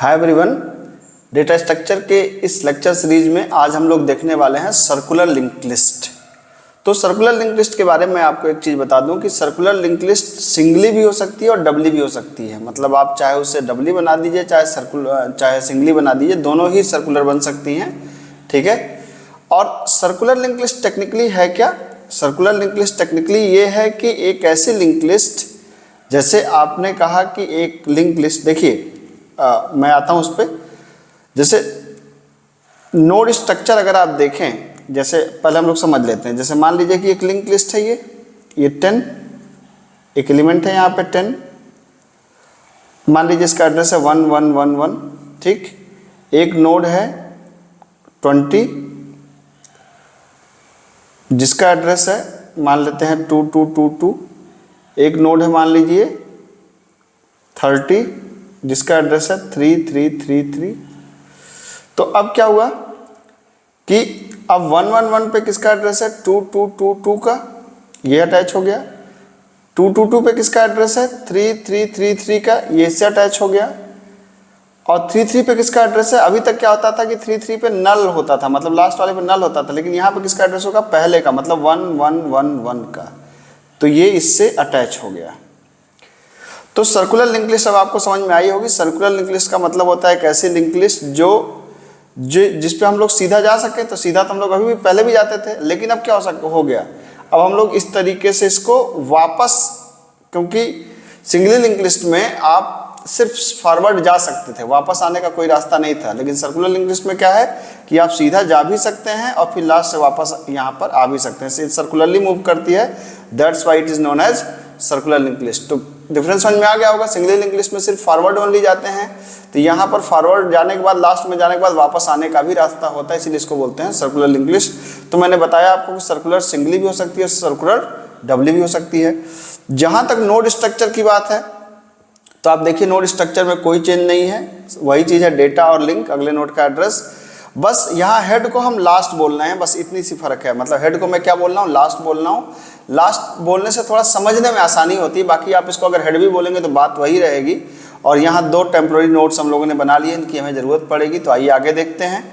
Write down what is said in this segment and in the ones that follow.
Hi everyone, data structure के इस lecture series में आज हम लोग देखने वाले हैं सर्कुलर लिंक लिस्ट। तो सर्कुलर लिंक लिस्ट के बारे में आपको एक चीज़ बता दूं कि सर्कुलर लिंक लिस्ट सिंगली भी हो सकती है और डबली भी हो सकती है। मतलब आप चाहे उसे डबली बना दीजिए चाहे सिंगली बना दीजिए, दोनों ही सर्कुलर बन सकती हैं। ठीक है। और सर्कुलर लिंक लिस्ट टेक्निकली है क्या? सर्कुलर लिंक लिस्ट टेक्निकली ये है कि एक ऐसी लिंक लिस्ट, जैसे आपने कहा कि एक लिंक लिस्ट, देखिए मैं आता हूँ उस पर। जैसे नोड स्ट्रक्चर अगर आप देखें, जैसे पहले हम लोग समझ लेते हैं। जैसे मान लीजिए कि एक लिंक लिस्ट है, ये 10 एक एलिमेंट है, यहाँ पे 10। मान लीजिए इसका एड्रेस है 1111। ठीक। एक नोड है 20 जिसका एड्रेस है मान लेते हैं 2222। एक नोड है मान लीजिए 30 जिसका एड्रेस है 3333। तो अब क्या हुआ कि अब 111 पे किसका एड्रेस है 2222 का, ये अटैच हो गया। 222 पे किसका एड्रेस है 3333 का, ये इससे अटैच हो गया। और 33 पे किसका एड्रेस है, अभी तक क्या होता था कि 33 पे नल होता था, मतलब लास्ट वाले पे नल होता था, लेकिन यहाँ पे किसका एड्रेस होगा पहले का, मतलब 1111 का। तो ये इससे अटैच हो गया। तो सर्कुलर लिंक लिस्ट अब आपको समझ में आई होगी। सर्कुलर लिंक लिस्ट का मतलब होता है एक ऐसी लिंक लिस्ट जिस पे हम लोग सीधा जा सके। तो सीधा तो हम लोग अभी भी पहले भी जाते थे, लेकिन अब क्या हो गया, अब हम लोग इस तरीके से इसको वापस, क्योंकि सिंगली लिंक लिस्ट में आप सिर्फ फॉरवर्ड जा सकते थे, वापस आने का कोई रास्ता नहीं था। लेकिन सर्कुलर लिंक लिस्ट में क्या है कि आप सीधा जा भी सकते हैं और फिर लास्ट से वापस यहाँ पर आ भी सकते हैं। सर्कुलरली मूव करती है, that's why it is known as circular link list. तो डिफरेंस समझ में आ गया होगा। सिंगली लिंक लिस्ट में सिर्फ फॉरवर्ड ओनली जाते हैं, तो यहाँ पर फॉरवर्ड जाने के बाद लास्ट में जाने के बाद वापस आने का भी रास्ता होता है, इसीलिए इसको बोलते हैं सर्कुलर लिंक लिस्ट। तो मैंने बताया आपको कि सर्कुलर सिंगली भी हो सकती है, सर्कुलर डबली भी हो सकती है। जहाँ तक नोड स्ट्रक्चर की बात है, तो आप देखिए नोड स्ट्रक्चर में कोई चेंज नहीं है, वही चीज़ है डेटा और लिंक, अगले नोड का एड्रेस। बस यहाँ हेड को हम लास्ट बोलना है, बस इतनी सी फर्क है। मतलब हेड को मैं क्या बोल रहा हूँ, लास्ट बोल रहा हूँ। लास्ट बोलने से थोड़ा समझने में आसानी होती है, बाकी आप इसको अगर हेड भी बोलेंगे तो बात वही रहेगी। और यहाँ दो टेम्प्रोरी नोड्स हम लोगों ने बना लिए, इनकी हमें ज़रूरत पड़ेगी। तो आइए आगे देखते हैं।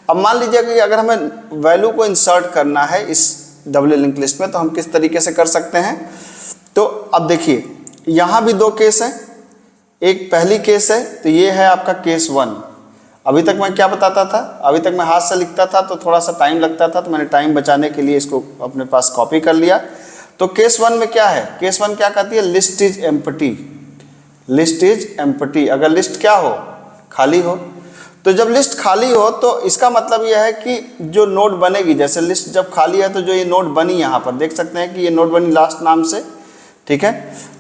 अब मान लीजिए कि अगर हमें वैल्यू को इंसर्ट करना है इस डबल लिंक लिस्ट में, तो हम किस तरीके से कर सकते हैं। तो अब देखिए यहाँ भी दो केस हैं। एक पहली केस है, तो ये है आपका केस 1। अभी तक मैं क्या बताता था, अभी तक मैं हाथ से लिखता था तो थोड़ा सा टाइम लगता था, तो मैंने टाइम बचाने के लिए इसको अपने पास कॉपी कर लिया। तो केस 1 में क्या है, केस 1 क्या कहती है, list is empty. List is empty, अगर लिस्ट क्या हो, खाली हो। तो जब लिस्ट खाली हो तो इसका मतलब यह है कि जो नोड बनेगी, जैसे लिस्ट जब खाली है तो जो ये नोड बनी, यहाँ पर देख सकते हैं कि ये नोड बनी लास्ट नाम से। ठीक है।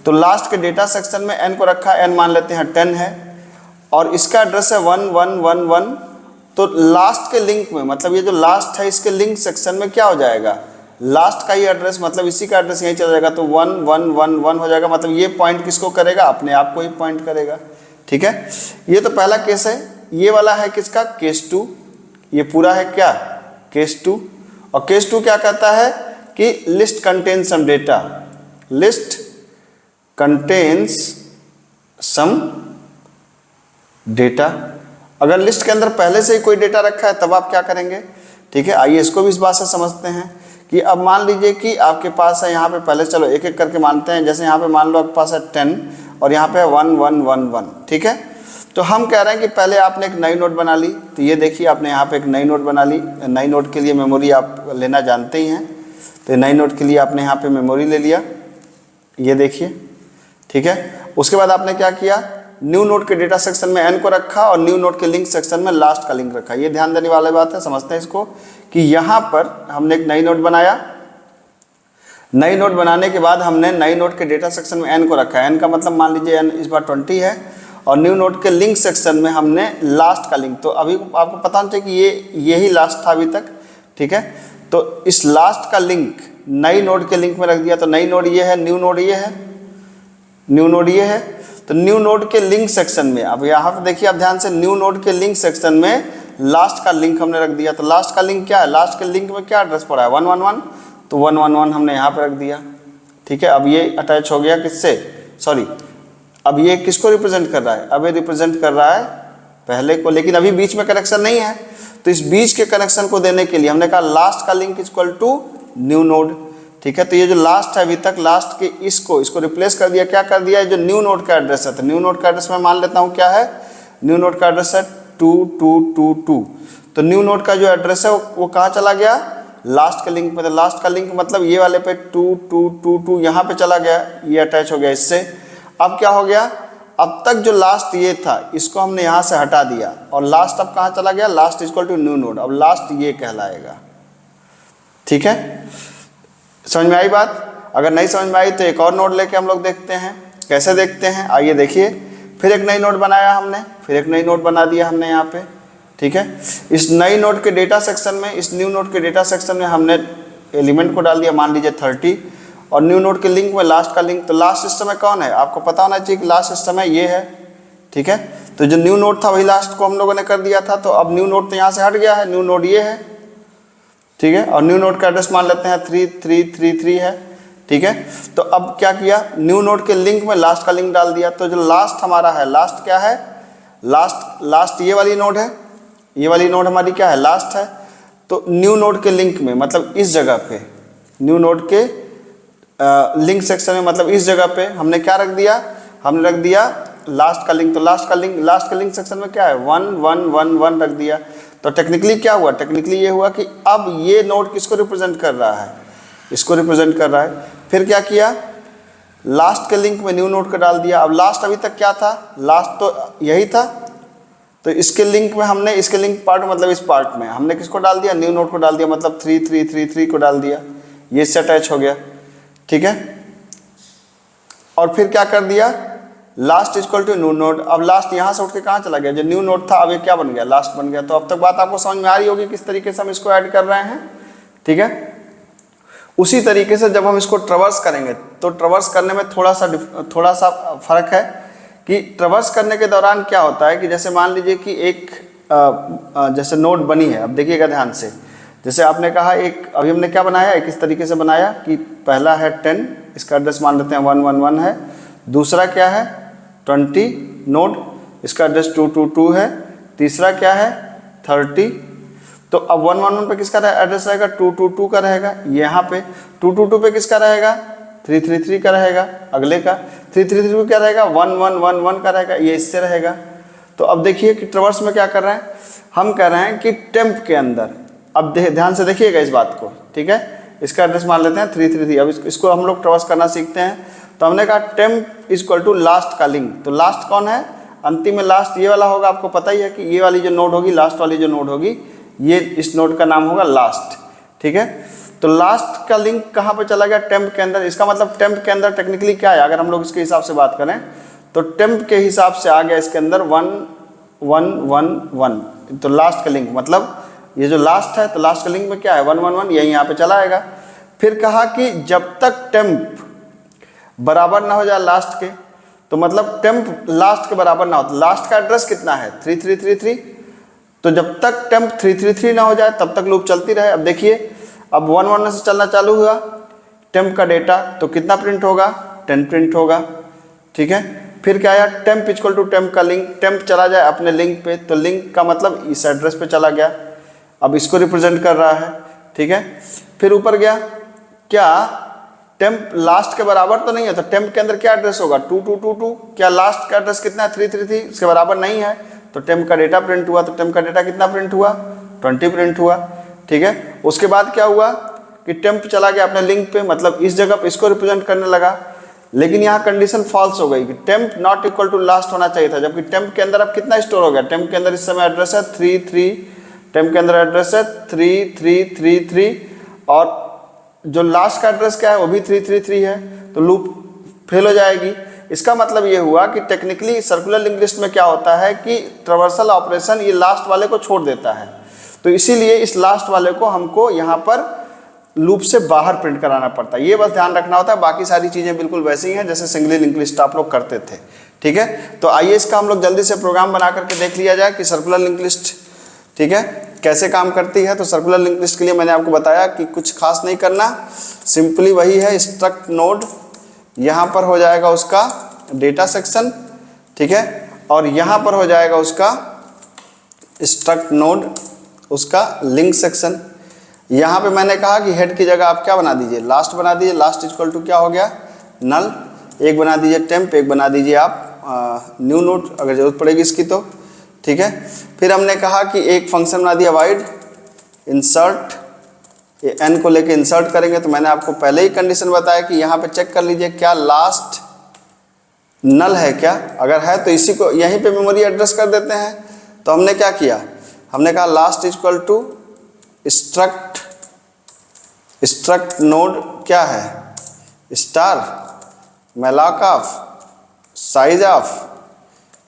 तो लास्ट के डेटा सेक्शन में n को रखा, n मान लेते हैं 10 है, और इसका एड्रेस है 1111। तो लास्ट के लिंक में, मतलब ये जो लास्ट है इसके लिंक सेक्शन में क्या हो जाएगा, लास्ट का ही एड्रेस, मतलब इसी का एड्रेस यहीं चला जाएगा, तो 1111 हो जाएगा। मतलब ये पॉइंट किसको करेगा, अपने आप को ही पॉइंट करेगा। ठीक है। ये तो पहला केस है। ये वाला है किसका, केस 2। ये पूरा है क्या, केस 2। और केस 2 क्या कहता है कि list contains some data, list contains some data. अगर लिस्ट के अंदर पहले से ही कोई डेटा रखा है तब आप क्या करेंगे। ठीक है। आइए इसको भी इस बात से समझते हैं कि अब मान लीजिए कि आपके पास है यहाँ पे, पहले चलो एक एक करके मानते हैं। जैसे यहाँ पे मान लो आपके पास है 10 और यहाँ पे है 1111। ठीक है। तो हम कह रहे हैं कि पहले आपने एक नई नोड बना ली। तो ये देखिए आपने यहाँ पे एक नई नोड बना ली। नई नोड के लिए मेमोरी आप लेना जानते ही हैं, तो नई नोड के लिए आपने यहाँ पे मेमोरी ले लिया, ये देखिए। ठीक है। उसके बाद आपने क्या किया, न्यू नोड के डेटा सेक्शन में n को रखा और न्यू नोड के लिंक सेक्शन में लास्ट का लिंक रखा। ये ध्यान देने वाली बात है, समझते हैं इसको कि यहाँ पर हमने एक नई नोड बनाया। नई नोड बनाने के बाद हमने नई नोड के डेटा सेक्शन में n को रखा। n का मतलब मान लीजिए n इस बार 20 है, और न्यू नोड के लिंक सेक्शन में हमने लास्ट का लिंक, तो अभी आपको पता नहीं था कि यही लास्ट था अभी तक। ठीक है। तो इस लास्ट का लिंक नई नोड के लिंक में रख दिया। तो नई नोड ये है, न्यू नोड ये है, न्यू नोड ये है। तो न्यू नोड के लिंक सेक्शन में, अब यहाँ पे देखिए आप ध्यान से, न्यू नोड के लिंक सेक्शन में लास्ट का लिंक हमने रख दिया। तो लास्ट का लिंक क्या है, लास्ट के लिंक में क्या एड्रेस पड़ा है 111, तो 111 हमने यहाँ पे रख दिया। ठीक है। अब ये अटैच हो गया किससे, सॉरी, अब ये किसको रिप्रेजेंट कर रहा है, अब ये रिप्रेजेंट कर रहा है पहले को, लेकिन अभी बीच में कनेक्शन नहीं है, तो इस बीच के कनेक्शन को देने के लिए हमने कहा लास्ट का link is equal to new node. ठीक है, तो ये जो लास्ट है अभी तक लास्ट के इसको रिप्लेस कर दिया, क्या कर दिया है, जो न्यू नोड का एड्रेस है, तो न्यू नोड का एड्रेस मैं मान लेता हूँ क्या है, न्यू नोड का एड्रेस है 2222। तो न्यू नोड का जो एड्रेस है वो कहाँ चला गया, लास्ट का लिंक में। तो लास्ट का लिंक मतलब ये वाले पे 2222 यहाँ पे चला गया, ये अटैच हो गया इससे। अब क्या हो गया, अब तक जो लास्ट ये था इसको हमने यहाँ से हटा दिया और लास्ट अब कहाँ चला गया, last is equal to new node. अब लास्ट ये कहलाएगा। ठीक है, समझ में आई बात? अगर नहीं समझ में आई तो एक और नोड लेके हम लोग देखते हैं, कैसे देखते हैं, आइए देखिए। फिर एक नई नोड बनाया हमने, फिर एक नई नोड बना दिया हमने यहाँ पे। ठीक है, इस नई नोड के डेटा सेक्शन में, इस न्यू नोड के डेटा सेक्शन में हमने एलिमेंट को डाल दिया, मान लीजिए 30, और न्यू नोड के लिंक में लास्ट का लिंक। तो लास्ट सिस्टम में कौन है, आपको पता होना चाहिए कि लास्ट सिस्टम में ये है। ठीक है, तो जो न्यू नोड था वही लास्ट को हम लोगों ने कर दिया था, तो अब न्यू नोड तो यहाँ से हट गया है, न्यू नोड ये है। ठीक है, और न्यू नोड का एड्रेस मान लेते हैं 3333 है। ठीक है, तो अब क्या किया, न्यू नोड के लिंक में लास्ट का लिंक डाल दिया। तो जो लास्ट हमारा है, लास्ट क्या है, लास्ट ये वाली नोड है, ये वाली नोड हमारी क्या है, लास्ट है। तो न्यू नोड के लिंक में मतलब इस जगह पे, न्यू नोड के लिंक सेक्शन में मतलब इस जगह पे हमने क्या रख दिया, हमने रख दिया लास्ट का लिंक। तो लास्ट का लिंक सेक्शन में क्या है, 1111 रख दिया। तो टेक्निकली क्या हुआ, टेक्निकली ये हुआ कि अब ये नोड किसको रिप्रेजेंट कर रहा है, इसको रिप्रेजेंट कर रहा है। फिर क्या किया, लास्ट के लिंक में न्यू नोड का डाल दिया। अब लास्ट अभी तक क्या था, लास्ट तो यही था, तो इसके लिंक में हमने, इसके लिंक पार्ट मतलब इस पार्ट में हमने किसको डाल दिया, न्यू नोड को डाल दिया, मतलब 3333 को डाल दिया, ये इससे अटैच हो गया। ठीक है, और फिर क्या कर दिया, last is equal to new node. अब लास्ट यहाँ से उठ के कहाँ चला गया, जो न्यू नोड था अब ये क्या बन गया, लास्ट बन गया। तो अब तक बात आपको समझ में आ रही होगी किस तरीके से हम इसको ऐड कर रहे हैं। ठीक है, उसी तरीके से जब हम इसको ट्रवर्स करेंगे तो ट्रवर्स करने में थोड़ा सा फर्क है कि ट्रवर्स करने के दौरान क्या होता है कि जैसे मान लीजिए कि एक जैसे नोड बनी है। अब देखिएगा ध्यान से, जैसे आपने कहा एक, अभी हमने क्या बनाया, एक इस तरीके से बनाया कि पहला है 10, इसका एड्रेस मान लेते हैं 111 है। दूसरा क्या है 20 नोड, इसका एड्रेस 222 है। तीसरा क्या है 30। तो अब 111 पे किसका एड्रेस रहेगा, 222 का रहेगा। यहाँ पे 222 पे किसका रहेगा, 333 का रहेगा। अगले का 333 पे क्या रहेगा, 1111 का रहेगा, ये इससे रहेगा। तो अब देखिए कि ट्रवर्स में क्या कर रहे हैं, हम कह रहे हैं कि टेम्प के अंदर, अब ध्यान से देखिएगा इस बात को। ठीक है, इसका एड्रेस मान लेते हैं 333। अब इसको हम लोग ट्रवर्स करना सीखते हैं। तो हमने कहा temp is equal to last का लिंक। तो लास्ट कौन है, अंतिम में लास्ट ये वाला होगा। आपको पता ही है कि ये वाली जो नोड होगी, लास्ट वाली जो नोड होगी, ये इस नोड का नाम होगा लास्ट। ठीक है, तो लास्ट का लिंक कहाँ पे चला गया, टेम्प के अंदर। इसका मतलब टेम्प के अंदर टेक्निकली क्या है, अगर हम लोग इसके हिसाब से बात करें तो टेम्प के हिसाब से आ गया इसके अंदर 1111। तो लास्ट का लिंक मतलब ये जो लास्ट है, तो लास्ट का लिंक में क्या है 111, यही यहाँ पे चला आएगा। फिर कहा कि जब तक टेम्प बराबर ना हो जाए लास्ट के, तो मतलब टेम्प लास्ट के बराबर ना हो, तो लास्ट का एड्रेस कितना है 3333। तो जब तक टेम्प 333 ना हो जाए तब तक लूप चलती रहे। अब देखिए, अब 11 से चलना चालू हुआ टेम्प का डेटा, तो कितना प्रिंट होगा, 10 प्रिंट होगा। ठीक है, फिर क्या आया, टेम्प इक्वल टू टेम्प का लिंक। टेम्प चला जाए अपने लिंक पे, तो लिंक का मतलब इस एड्रेस पे चला गया, अब इसको रिप्रेजेंट कर रहा है। ठीक है, फिर ऊपर गया, क्या टेम्प लास्ट के बराबर तो नहीं है, तो टेम्प के अंदर क्या एड्रेस होगा 2222। क्या लास्ट का एड्रेस कितना है 333, इसके बराबर नहीं है, तो टेम्प का डेटा प्रिंट हुआ। तो टेम्प का डेटा कितना प्रिंट हुआ, 20 प्रिंट हुआ। ठीक है, उसके बाद क्या हुआ कि टेम्प चला गया अपने लिंक पे, मतलब इस जगह पे इसको रिप्रेजेंट करने लगा। लेकिन यहाँ कंडीशन फॉल्स हो गई कि temp not equal to last होना चाहिए था, जबकि टेम्प के अंदर अब कितना स्टोर हो गया, टेम्प के अंदर इस समय एड्रेस है 33, टेम्प के अंदर एड्रेस है 3333, और जो लास्ट का एड्रेस क्या है वो भी 333 है, तो लूप फेल हो जाएगी। इसका मतलब ये हुआ कि टेक्निकली सर्कुलर लिंक लिस्ट में क्या होता है कि ट्रावर्सल ऑपरेशन ये लास्ट वाले को छोड़ देता है, तो इसीलिए इस लास्ट वाले को हमको यहाँ पर लूप से बाहर प्रिंट कराना पड़ता है। ये बस ध्यान रखना होता है, बाकी सारी चीज़ें बिल्कुल वैसी ही हैं जैसे सिंगल लिंक लिस्ट आप लोग करते थे। ठीक है, तो आइए इसका हम लोग जल्दी से प्रोग्राम बना करके देख लिया जाए कि सर्कुलर लिंक लिस्ट, ठीक है, कैसे काम करती है। तो सर्कुलर लिंक लिस्ट के लिए मैंने आपको बताया कि कुछ खास नहीं करना, सिंपली वही है, स्ट्रक्ट नोड, यहाँ पर हो जाएगा उसका डेटा सेक्शन। ठीक है, और यहाँ पर हो जाएगा उसका स्ट्रक्ट नोड उसका लिंक सेक्शन। यहाँ पे मैंने कहा कि हेड की जगह आप क्या बना दीजिए, लास्ट बना दीजिए। लास्ट इक्वल टू क्या हो गया, नल। एक बना दीजिए टेम्प, एक बना दीजिए आप न्यू नोड अगर जरूरत पड़ेगी इसकी तो, ठीक है। फिर हमने कहा कि एक फंक्शन बना दिया वाइड इंसर्ट, ये एन को लेके इंसर्ट करेंगे। तो मैंने आपको पहले ही कंडीशन बताया कि यहाँ पे चेक कर लीजिए क्या लास्ट नल है क्या, अगर है तो इसी को यहीं पे मेमोरी एड्रेस कर देते हैं। तो हमने क्या किया, हमने कहा last equal to struct node क्या है, star malloc of size of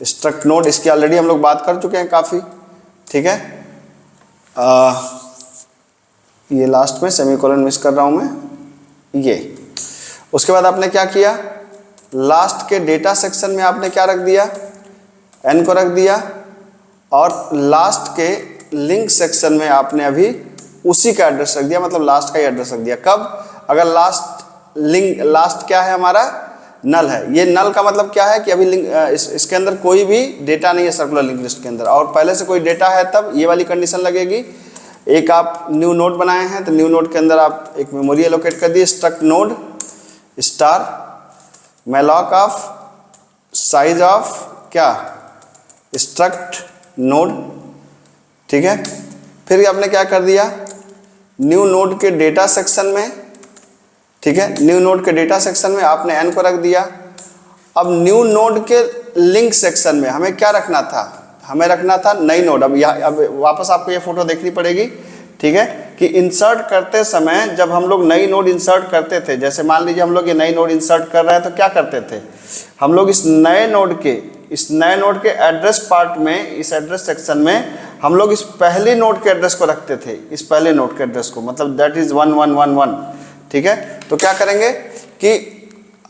struct node. इसकी ऑलरेडी हम लोग बात कर चुके हैं काफ़ी, ठीक है। ये लास्ट में सेमीकोलन मिस कर रहा हूँ मैं, ये। उसके बाद आपने क्या किया, लास्ट के डेटा सेक्शन में आपने क्या रख दिया, एन को रख दिया, और लास्ट के लिंक सेक्शन में आपने अभी उसी का एड्रेस रख दिया, मतलब लास्ट का ही एड्रेस रख दिया। कब, अगर लास्ट क्या है हमारा, नल है। ये नल का मतलब क्या है कि अभी लिंक इसके अंदर कोई भी डेटा नहीं है सर्कुलर लिंक लिस्ट के अंदर, और पहले से कोई डेटा है तब ये वाली कंडीशन लगेगी। एक आप न्यू नोड बनाए हैं तो न्यू नोड के अंदर आप एक मेमोरी एलोकेट कर दिए, struct node star malloc of size of क्या, स्ट्रक्ट नोड, ठीक है। फिर आपने क्या कर दिया, न्यू नोड के डेटा सेक्शन में, ठीक है, न्यू नोड के डेटा सेक्शन में आपने एन को रख दिया। अब न्यू नोड के लिंक सेक्शन में हमें क्या रखना था, हमें रखना था नई नोड। अब वापस आपको ये फोटो देखनी पड़ेगी, ठीक है, कि इंसर्ट करते समय जब हम लोग नई नोड इंसर्ट करते थे, जैसे मान लीजिए हम लोग ये नई नोड इंसर्ट कर रहे हैं तो क्या करते थे, हम लोग इस नए नोड के एड्रेस पार्ट में, इस एड्रेस सेक्शन में हम लोग इस पहली नोड के एड्रेस को रखते थे, इस पहले नोड के एड्रेस को, मतलब दैट इज 1111, ठीक है। तो क्या करेंगे कि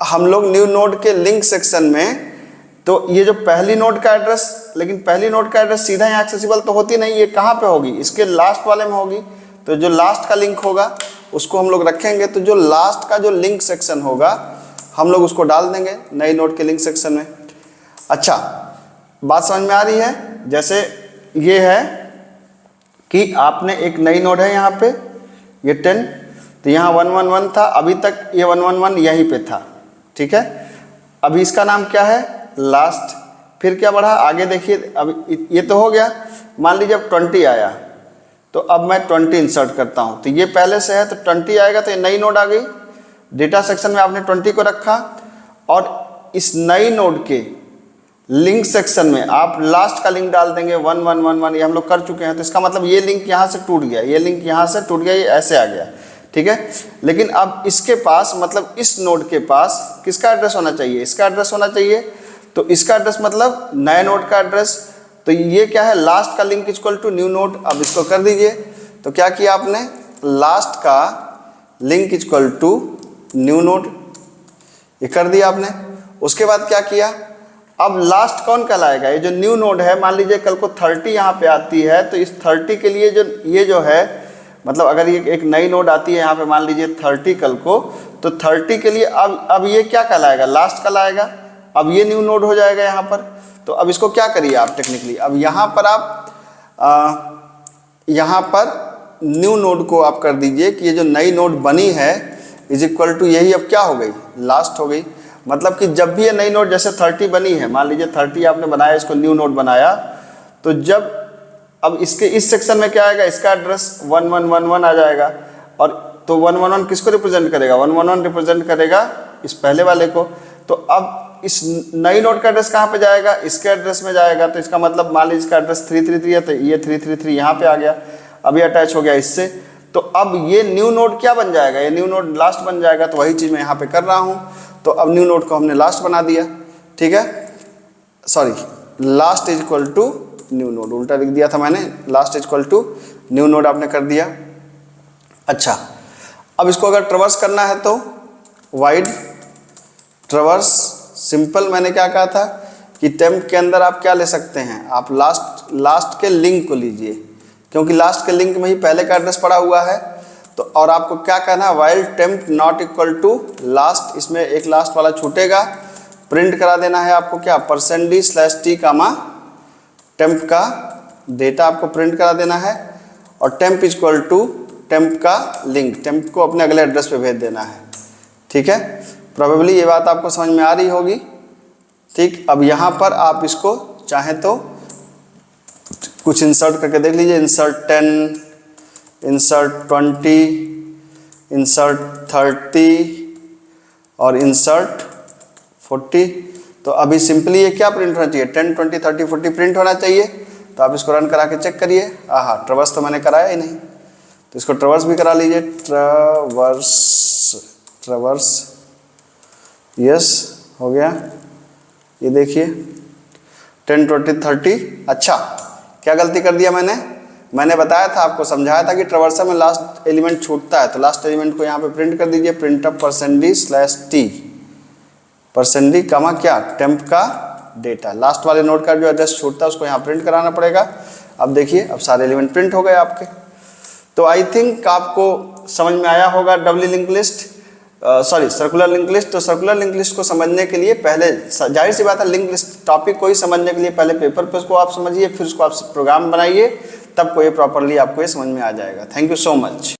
हम लोग न्यू नोड के लिंक सेक्शन में, तो ये जो पहली नोड का एड्रेस, लेकिन पहली नोड का एड्रेस सीधा यहाँ एक्सेसिबल तो होती नहीं, ये कहाँ पे होगी, इसके लास्ट वाले में होगी। तो जो लास्ट का लिंक होगा उसको हम लोग रखेंगे। तो जो लास्ट का जो लिंक सेक्शन होगा हम लोग उसको डाल देंगे नई नोड के लिंक सेक्शन में। अच्छा, बात समझ में आ रही है। जैसे ये है कि आपने एक नई नोड है यहाँ पे, ये 10, तो यहाँ 111 था, अभी तक ये 111 यहीं पे था, ठीक है। अभी इसका नाम क्या है, लास्ट। फिर क्या बढ़ा आगे देखिए, अब ये तो हो गया। मान लीजिए अब 20 आया, तो अब मैं 20 इंसर्ट करता हूँ, तो ये पहले से है तो 20 आएगा, तो ये नई नोड आ गई। डेटा सेक्शन में आपने 20 को रखा, और इस नई नोड के लिंक सेक्शन में आप लास्ट का लिंक डाल देंगे 1111, ये हम लोग कर चुके हैं। तो इसका मतलब ये लिंक यहाँ से टूट गया, ये लिंक यहाँ से टूट गया, ये ऐसे आ गया, ठीक है। लेकिन अब इसके पास, मतलब इस नोड के पास किसका एड्रेस होना चाहिए, इसका एड्रेस होना चाहिए। तो इसका एड्रेस मतलब नए नोड का एड्रेस। तो ये क्या है, लास्ट का link equal to new node. अब इसको कर दीजिए। तो क्या किया आपने, लास्ट का link equal to new node, ये कर दिया आपने। उसके बाद क्या किया, अब लास्ट कौन कहलाएगा, ये जो न्यू नोड है। मान लीजिए कल को 30 यहाँ पे आती है, तो इस 30 के लिए ये जो है, मतलब अगर ये एक नई नोड आती है यहाँ पे, मान लीजिए 30 कल को, तो 30 के लिए अब ये क्या कहलाएगा, लास्ट कहलाएगा। अब ये न्यू नोड हो जाएगा यहाँ पर। तो अब इसको क्या करिए आप टेक्निकली, अब यहाँ पर आप यहाँ पर न्यू नोड को आप कर दीजिए कि ये जो नई नोड बनी है इज इक्वल टू यही अब क्या हो गई, लास्ट हो गई। मतलब कि जब भी ये नई नोड जैसे 30 बनी है, मान लीजिए 30 आपने बनाया, इसको न्यू नोड बनाया, तो जब अब इसके इस सेक्शन में क्या आएगा, इसका एड्रेस 1111 आ जाएगा। और तो 111 किसको रिप्रेजेंट करेगा, 111 रिप्रेजेंट करेगा इस पहले वाले को। तो अब इस नई नोड का एड्रेस कहाँ पे जाएगा, इसके एड्रेस में जाएगा। तो इसका मतलब मान लीजिए इसका एड्रेस 333 है, तो ये 333 यहाँ पे आ गया, अभी अटैच हो गया इससे। तो अब ये न्यू नोड क्या बन जाएगा, ये न्यू नोड लास्ट बन जाएगा। तो वही चीज़ मैं यहाँ पे कर रहा हूँ। तो अब न्यू नोड को हमने लास्ट बना दिया, ठीक है, sorry, last is equal to new node, उल्टा लिख दिया था मैंने, last is equal to new node आपने कर दिया। अच्छा, अब इसको अगर ट्रवर्स करना है तो वाइड ट्रवर्स सिंपल, मैंने क्या कहा था कि टेम्प के अंदर आप क्या ले सकते हैं, आप लास्ट के लिंक को लीजिए, क्योंकि लास्ट के लिंक में ही पहले का एड्रेस पड़ा हुआ है। तो और आपको क्या कहना है, while temp not equal to last, इसमें एक लास्ट वाला छूटेगा, प्रिंट करा देना है आपको क्या, %d/t, टेम्प का डेटा आपको प्रिंट करा देना है, और टेम्प इक्वल टू टेम्प का लिंक, टेम्प को अपने अगले एड्रेस पे भेज देना है। ठीक है, प्रोबेबली ये बात आपको समझ में आ रही होगी। ठीक, अब यहाँ पर आप इसको चाहें तो कुछ इंसर्ट करके देख लीजिए, इंसर्ट 10, इंसर्ट 20, इंसर्ट 30 और इंसर्ट 40। तो अभी सिंपली ये क्या प्रिंट होना चाहिए, 10, 20, 30, 40 प्रिंट होना चाहिए। तो आप इसको रन करा के चेक करिए। हाँ, ट्रवर्स तो मैंने कराया ही नहीं, तो इसको ट्रवर्स भी करा लीजिए। ट्रवर्स यस हो गया। ये देखिए 10, 20, 30। अच्छा, क्या गलती कर दिया मैंने बताया था आपको, समझाया था कि ट्रवर्सर में लास्ट एलिमेंट छूटता है, तो लास्ट एलिमेंट को यहाँ पे प्रिंट कर दीजिए, प्रिंट अप %d/t, %d कमा क्या, टेम्प का डेटा। लास्ट वाले नोड का जो एड्रेस छूटता है उसको यहाँ प्रिंट कराना पड़ेगा। अब देखिए, अब सारे एलिमेंट प्रिंट हो गए आपके। तो आई थिंक आपको समझ में आया होगा doubly link list, circular link list. तो सर्कुलर लिंक लिस्ट को समझने के लिए पहले, जाहिर सी बात है, लिंक लिस्ट टॉपिक को ही समझने के लिए पहले पेपर पे उसको आप समझिए, फिर उसको आप प्रोग्राम बनाइए, तब कोई प्रॉपरली आपको ये समझ में आ जाएगा। Thank you so much.